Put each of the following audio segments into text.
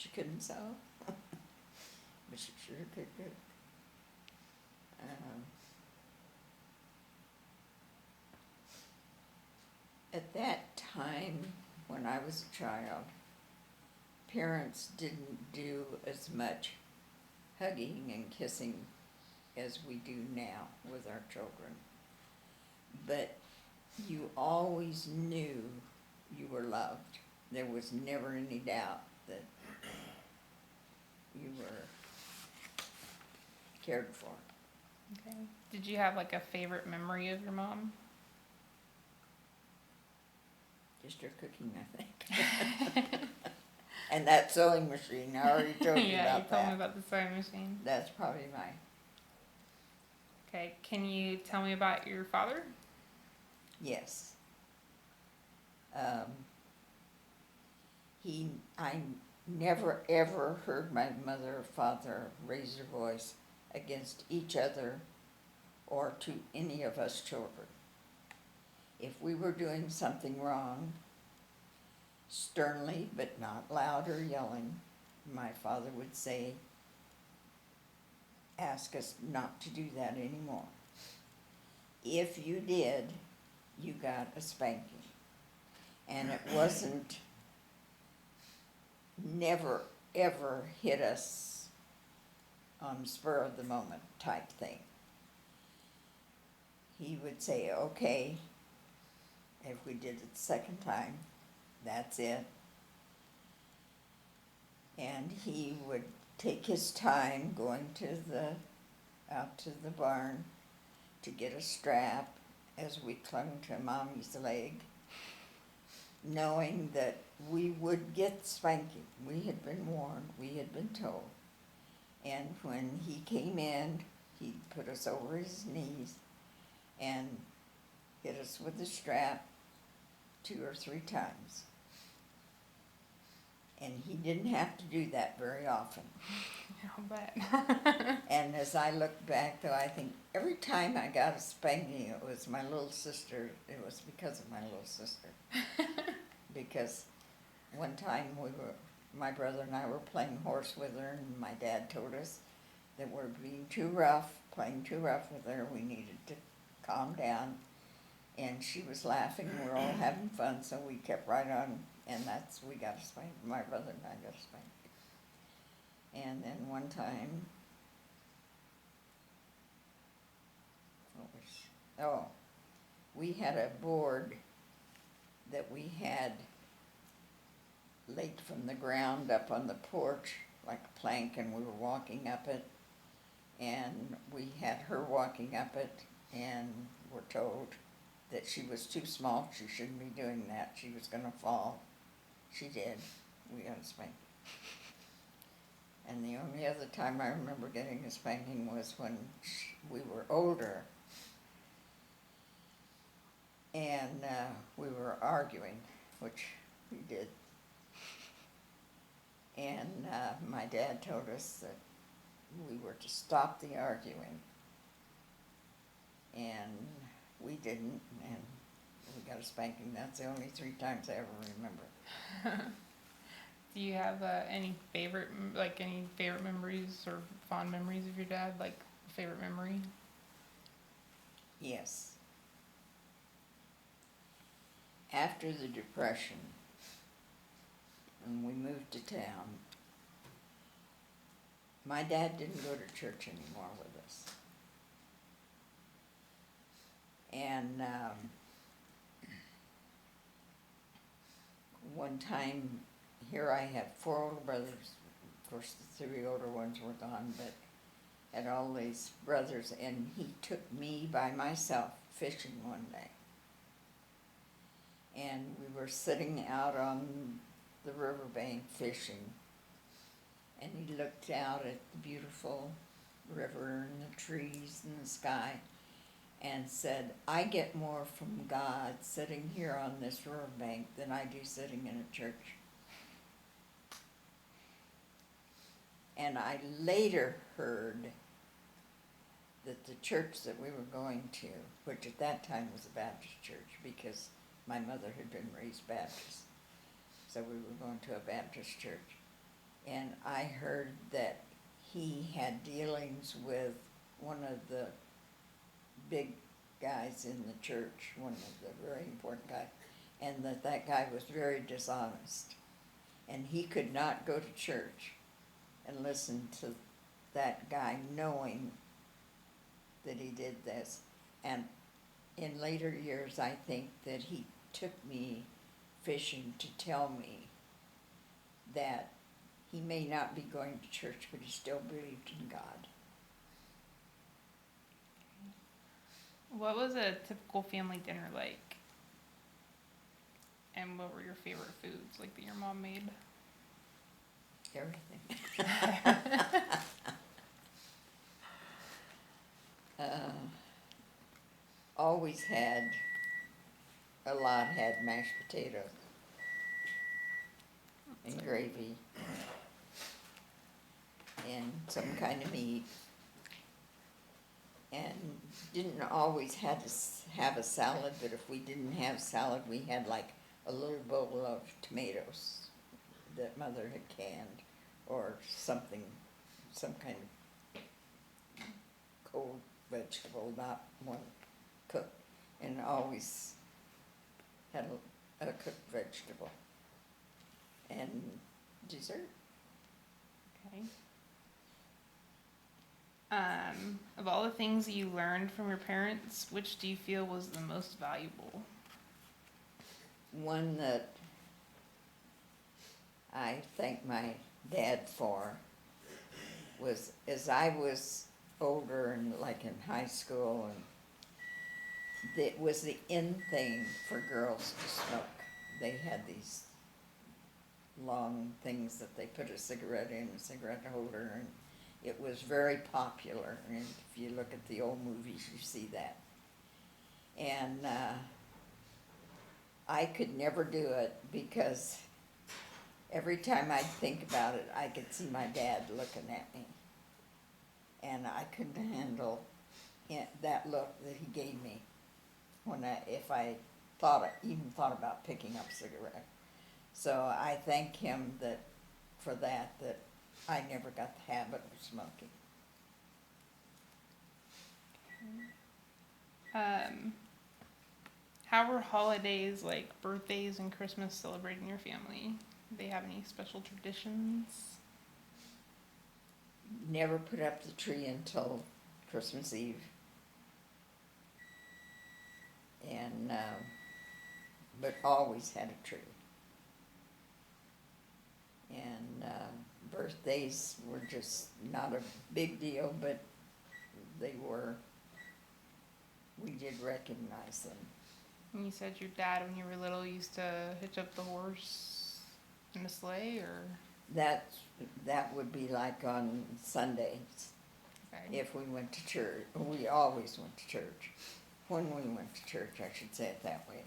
She couldn't sew, but she sure could cook. At that time, when I was a child, parents didn't do as much hugging and kissing as we do now with our children. But you always knew you were loved. There was never any doubt that you were cared for. Okay. Did you have like a favorite memory of your mom? Just her cooking, I think. And that sewing machine, I already told you Yeah, you about told me that. about the sewing machine. That's probably mine. Okay, can you tell me about your father? Yes. I never ever heard my mother or father raise their voice against each other or to any of us children. If we were doing something wrong, sternly but not loud or yelling, my father would say, ask us not to do that anymore. If you did, you got a spanking. And it wasn't never ever hit us on spur of the moment type thing. He would say, okay, if we did it the second time, that's it. And he would take his time going out to the barn to get a strap as we clung to Mommy's leg, knowing that we would get spanking. We had been warned, we had been told. And when he came in, he'd put us over his knees and hit us with the strap 2 or 3 times. And he didn't have to do that very often. I'll bet. And as I look back, though, I think every time I got a spanking, it was my little sister. It was because of my little sister. Because one time my brother and I were playing horse with her, and my dad told us that we're being too rough, playing too rough with her. We needed to calm down. And she was laughing, and we were all having fun, so we kept right on, and we got a spank. My brother and I got a spank. And then one time, we had a board that we had laid from the ground up on the porch, like a plank, and we were walking up it, and we had her walking up it, and were told that she was too small, she shouldn't be doing that, she was gonna fall. She did. We got a spanking. And the only other time I remember getting a spanking was when we were older, and we were arguing, which we did. And my dad told us that we were to stop the arguing, and we didn't, and we got a spanking. That's the only 3 times I ever remember. Do you have any favorite memories or fond memories of your dad? Like a favorite memory? Yes. After the Depression, when we moved to town, my dad didn't go to church anymore with us. And one time, here I had 4 older brothers. Of course, the 3 older ones were gone, but had all these brothers, and he took me by myself fishing one day. And we were sitting out on the riverbank fishing, and he looked out at the beautiful river and the trees and the sky and said, I get more from God sitting here on this riverbank than I do sitting in a church. And I later heard that the church that we were going to, which at that time was a Baptist church because my mother had been raised Baptist, so we were going to a Baptist church. And I heard that he had dealings with one of the big guys in the church, one of the very important guys, and that guy was very dishonest. And he could not go to church and listen to that guy knowing that he did this. And in later years, I think that he took me fishing to tell me that he may not be going to church, but he still believed in God. What was a typical family dinner like? And what were your favorite foods, like that your mom made? Everything. Always had, a lot had mashed potatoes and gravy and some kind of meat. And didn't always have a salad, but if we didn't have salad, we had like a little bowl of tomatoes that Mother had canned, or something, some kind of cold vegetable, not one cooked, and always had a cooked vegetable and dessert. Okay. Of all the things that you learned from your parents, which do you feel was the most valuable? One that I thank my dad for was, as I was older and like in high school, and it was the in thing for girls to smoke. They had these long things that they put a cigarette in, a cigarette holder, and it was very popular. And if you look at the old movies, you see that. And I could never do it because every time I'd think about it, I could see my dad looking at me. And I couldn't handle that look that he gave me if I even thought about picking up a cigarette. So I thank him for that I never got the habit of smoking. How were holidays like birthdays and Christmas celebrated in your family? Do they have any special traditions? Never put up the tree until Christmas Eve. And, but always had a tree. And birthdays were just not a big deal, but we did recognize them. And you said your dad, when you were little, used to hitch up the horse in a sleigh, or? That would be like on Sundays. Okay. If we went to church. We always went to church. When we went to church, I should say it that way.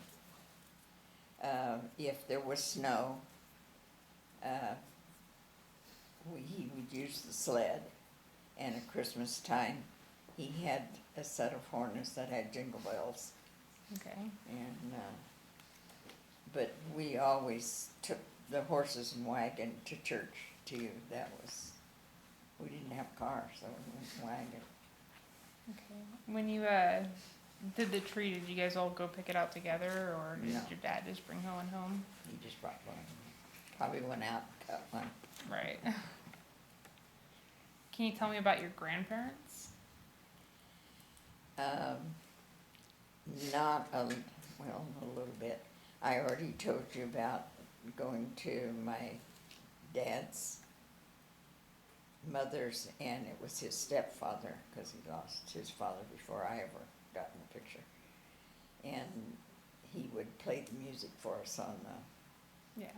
If there was snow, he would use the sled. And at Christmas time, he had a set of harness that had jingle bells. Okay. And but we always took the horses and wagon to church too. We didn't have cars, so we went in wagon. Okay. When you did the tree, did you guys all go pick it out together, or did No. your dad just bring one home? He just brought one. Probably went out and cut one. Right. Can you tell me about your grandparents? A little bit. I already told you about going to my dad's mother's, and it was his stepfather, because he lost his father before I ever got in the picture. And he would play the music for us on the, Yeah.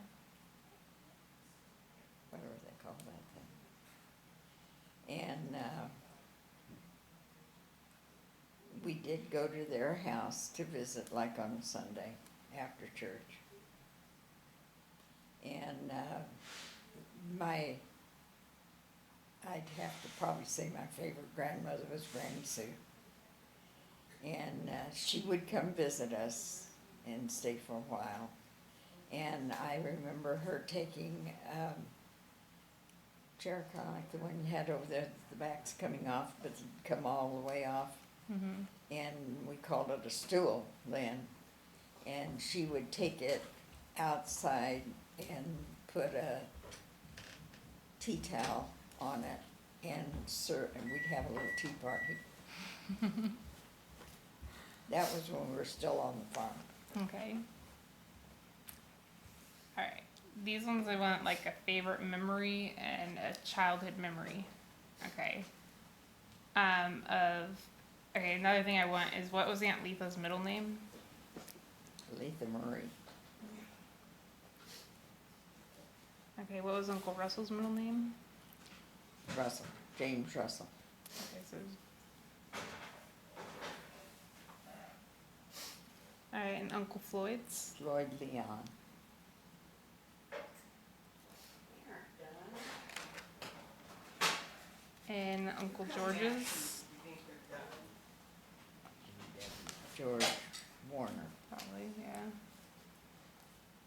whatever they call that thing. And we did go to their house to visit, like on Sunday after church. And I'd have to probably say my favorite grandmother was Granny Sue. And she would come visit us and stay for a while. And I remember her taking chair, kind of like the one you had over there, the back's coming off, but it'd come all the way off. Mm-hmm. And we called it a stool then. And she would take it outside and put a tea towel on it and and we'd have a little tea party. That was when we were still on the farm. Okay. All right. These ones I want like a favorite memory and a childhood memory. Okay. Okay, another thing I want is what was Aunt Litha's middle name? Litha Marie. Okay, what was Uncle Russell's middle name? Russell, James Russell. Okay, so. All right, and Uncle Floyd's? Floyd Leon. And Uncle George's? George Warner. Probably, yeah.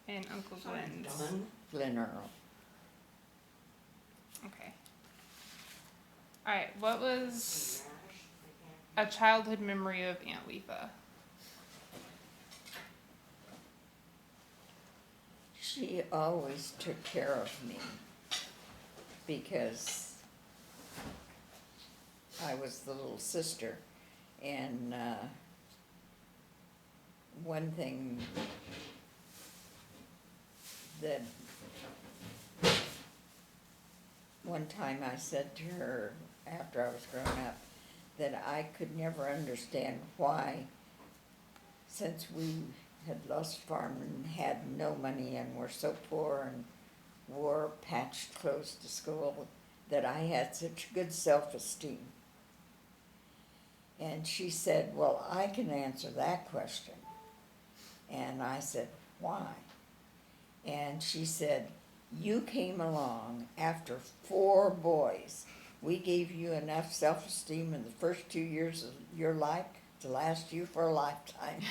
And Uncle Glenn's? Glen Earl. Okay. All right, what was a childhood memory of Aunt Litha? She always took care of me because I was the little sister. And one thing that one time I said to her after I was grown up that I could never understand why, since we had lost farm and had no money and were so poor and wore patched clothes to school, that I had such good self-esteem. And she said, well, I can answer that question. And I said, why? And she said, you came along after 4 boys. We gave you enough self-esteem in the first 2 years of your life to last you for a lifetime.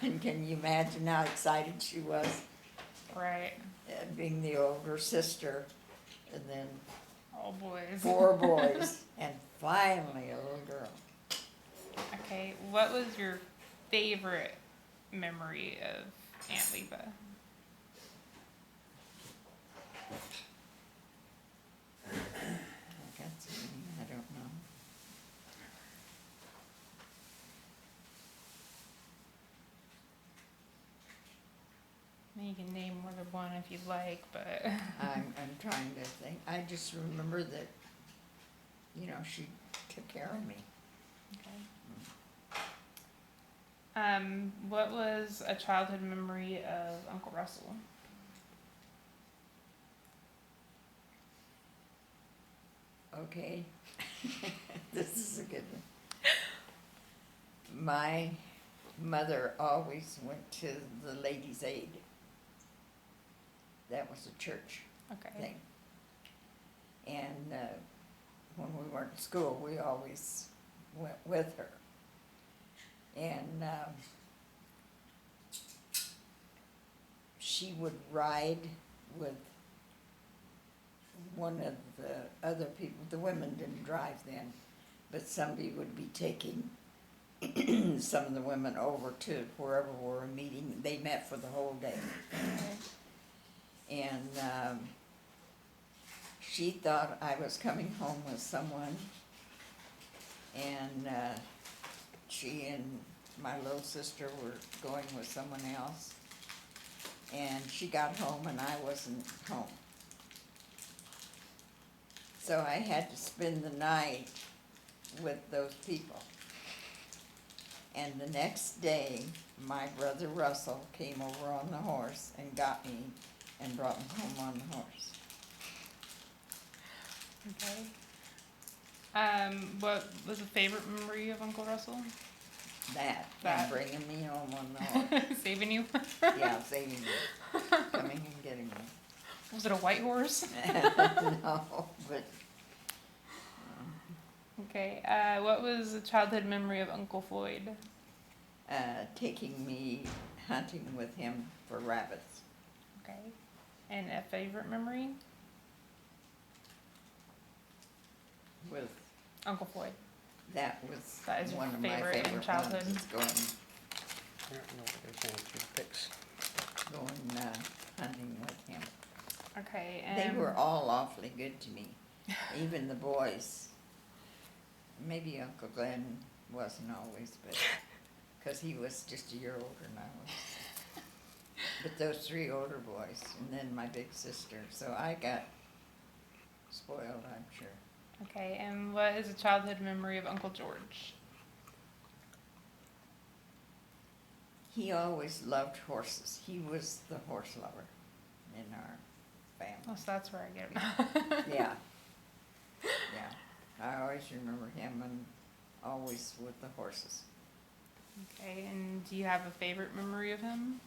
And can you imagine how excited she was? Right. Being the older sister, and then All boys. 4 boys, and finally a little girl. Okay, what was your favorite memory of Aunt Liba? I don't know. I mean, you can name more than one if you'd like, but I'm trying to think. I just remember that, you know, she took care of me. okay. What was a childhood memory of Uncle Russell? Okay, this is a good one. My mother always went to the Ladies' Aid. That was a church Okay. thing. And when we weren't in school, we always went with her. And she would ride with one of the other people. The women didn't drive then, but somebody would be taking some of the women over to wherever we were meeting. They met for the whole day. And she thought I was coming home with someone, and she and my little sister were going with someone else. And she got home and I wasn't home. So I had to spend the night with those people. And the next day, my brother Russell came over on the horse and got me and brought me home on the horse. Okay. What was a favorite memory of Uncle Russell? That. That. And bringing me home on the horse. Saving you? Yeah, saving me. Coming and getting me. Was it a white horse? No, but Okay. What was a childhood memory of Uncle Floyd? taking me hunting with him for rabbits. Okay. And a favorite memory? With Uncle Floyd. that was That is your one of my favorite in favorite childhood? ones. Is going I don't know what they're saying through the pics. hunting with him. Okay, They and were all awfully good to me, even the boys. Maybe Uncle Glenn wasn't always, but because he was just a year older than I was. But those three older boys, and then my big sister. So I got spoiled, I'm sure. okay, and what is a childhood memory of Uncle George? He always loved horses. He was the horse lover in our Oh, family. so that's where I get it now. Yeah. Yeah. I always remember him and always with the horses. Okay, and do you have a favorite memory of him?